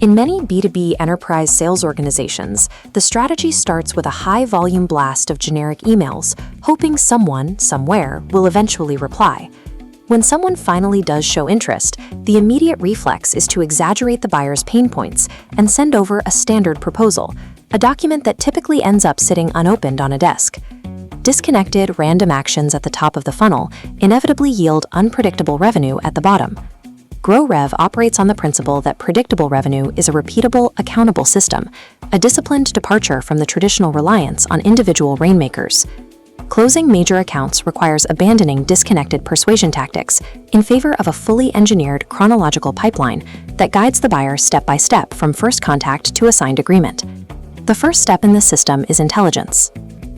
In many B2B enterprise sales organizations, the strategy starts with a high-volume blast of generic emails, hoping someone, somewhere, will eventually reply. When someone finally does show interest, the immediate reflex is to exaggerate the buyer's pain points and send over a standard proposal, a document that typically ends up sitting unopened on a desk. Disconnected, random actions at the top of the funnel inevitably yield unpredictable revenue at the bottom. GroRev operates on the principle that predictable revenue is a repeatable, accountable system, a disciplined departure from the traditional reliance on individual rainmakers. Closing major accounts requires abandoning disconnected persuasion tactics in favor of a fully engineered chronological pipeline that guides the buyer step by step from first contact to a signed agreement. The first step in this system is intelligence.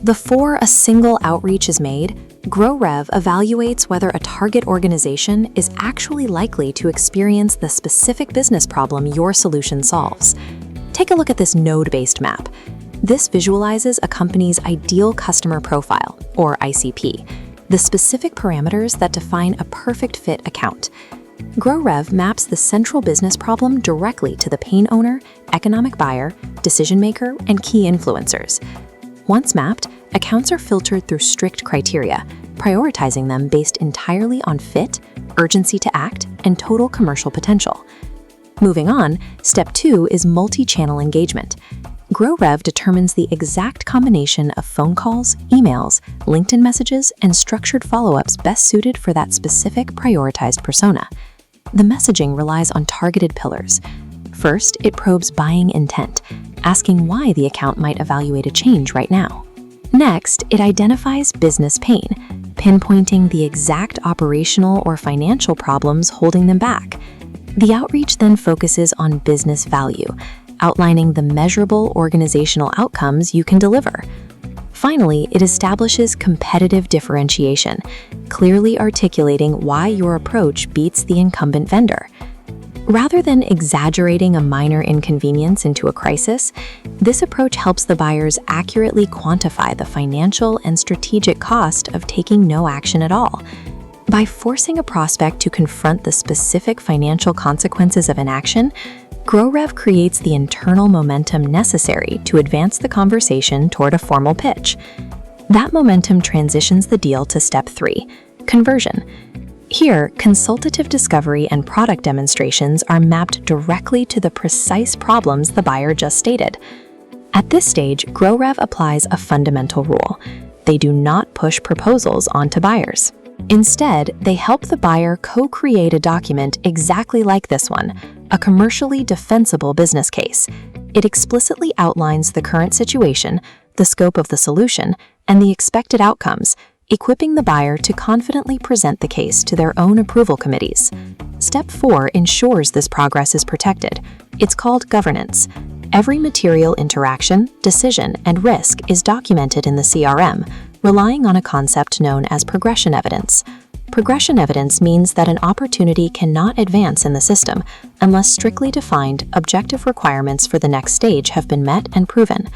Before a single outreach is made, GroRev evaluates whether a target organization is actually likely to experience the specific business problem your solution solves. Take a look at this node-based map. This visualizes a company's ideal customer profile, or ICP, the specific parameters that define a perfect fit account. GroRev maps the central business problem directly to the pain owner, economic buyer, decision maker, and key influencers. Once mapped, accounts are filtered through strict criteria, prioritizing them based entirely on fit, urgency to act, and total commercial potential. Moving on, step 2 is multi-channel engagement. GroRev determines the exact combination of phone calls, emails, LinkedIn messages, and structured follow-ups best suited for that specific prioritized persona. The messaging relies on targeted pillars. First, it probes buying intent, asking why the account might evaluate a change right now. Next, it identifies business pain, pinpointing the exact operational or financial problems holding them back. The outreach then focuses on business value, outlining the measurable organizational outcomes you can deliver. Finally, it establishes competitive differentiation, clearly articulating why your approach beats the incumbent vendor. Rather than exaggerating a minor inconvenience into a crisis, this approach helps the buyers accurately quantify the financial and strategic cost of taking no action at all. By forcing a prospect to confront the specific financial consequences of inaction, GroRev creates the internal momentum necessary to advance the conversation toward a formal pitch. That momentum transitions the deal to step 3, conversion. Here, consultative discovery and product demonstrations are mapped directly to the precise problems the buyer just stated. At this stage, GroRev applies a fundamental rule. They do not push proposals onto buyers. Instead, they help the buyer co-create a document exactly like this one, a commercially defensible business case. It explicitly outlines the current situation, the scope of the solution, and the expected outcomes, equipping the buyer to confidently present the case to their own approval committees. Step 4 ensures this progress is protected. It's called governance. Every material interaction, decision, and risk is documented in the CRM, relying on a concept known as progression evidence. Progression evidence means that an opportunity cannot advance in the system unless strictly defined, objective requirements for the next stage have been met and proven.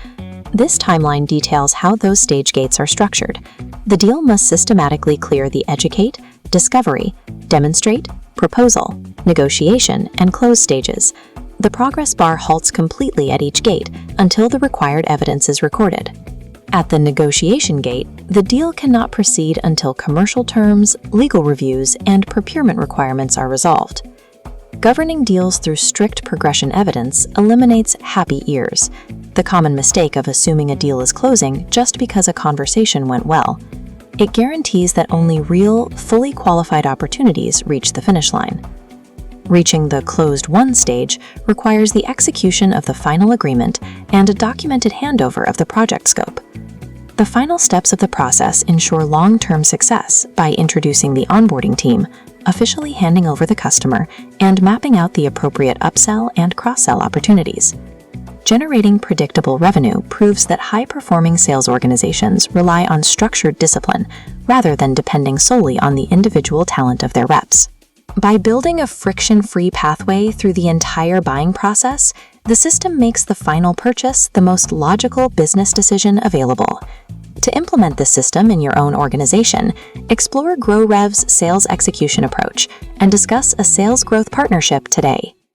This timeline details how those stage gates are structured. The deal must systematically clear the educate, discovery, demonstrate, proposal, negotiation, and close stages. The progress bar halts completely at each gate until the required evidence is recorded. At the negotiation gate, the deal cannot proceed until commercial terms, legal reviews, and procurement requirements are resolved. Governing deals through strict progression evidence eliminates happy ears, the common mistake of assuming a deal is closing just because a conversation went well. It guarantees that only real, fully qualified opportunities reach the finish line. Reaching the closed-won stage requires the execution of the final agreement and a documented handover of the project scope. The final steps of the process ensure long-term success by introducing the onboarding team, officially handing over the customer, and mapping out the appropriate upsell and cross-sell opportunities. Generating predictable revenue proves that high-performing sales organizations rely on structured discipline rather than depending solely on the individual talent of their reps. By building a friction-free pathway through the entire buying process, the system makes the final purchase the most logical business decision available. To implement this system in your own organization, explore GroRev's sales execution approach and discuss a sales growth partnership today.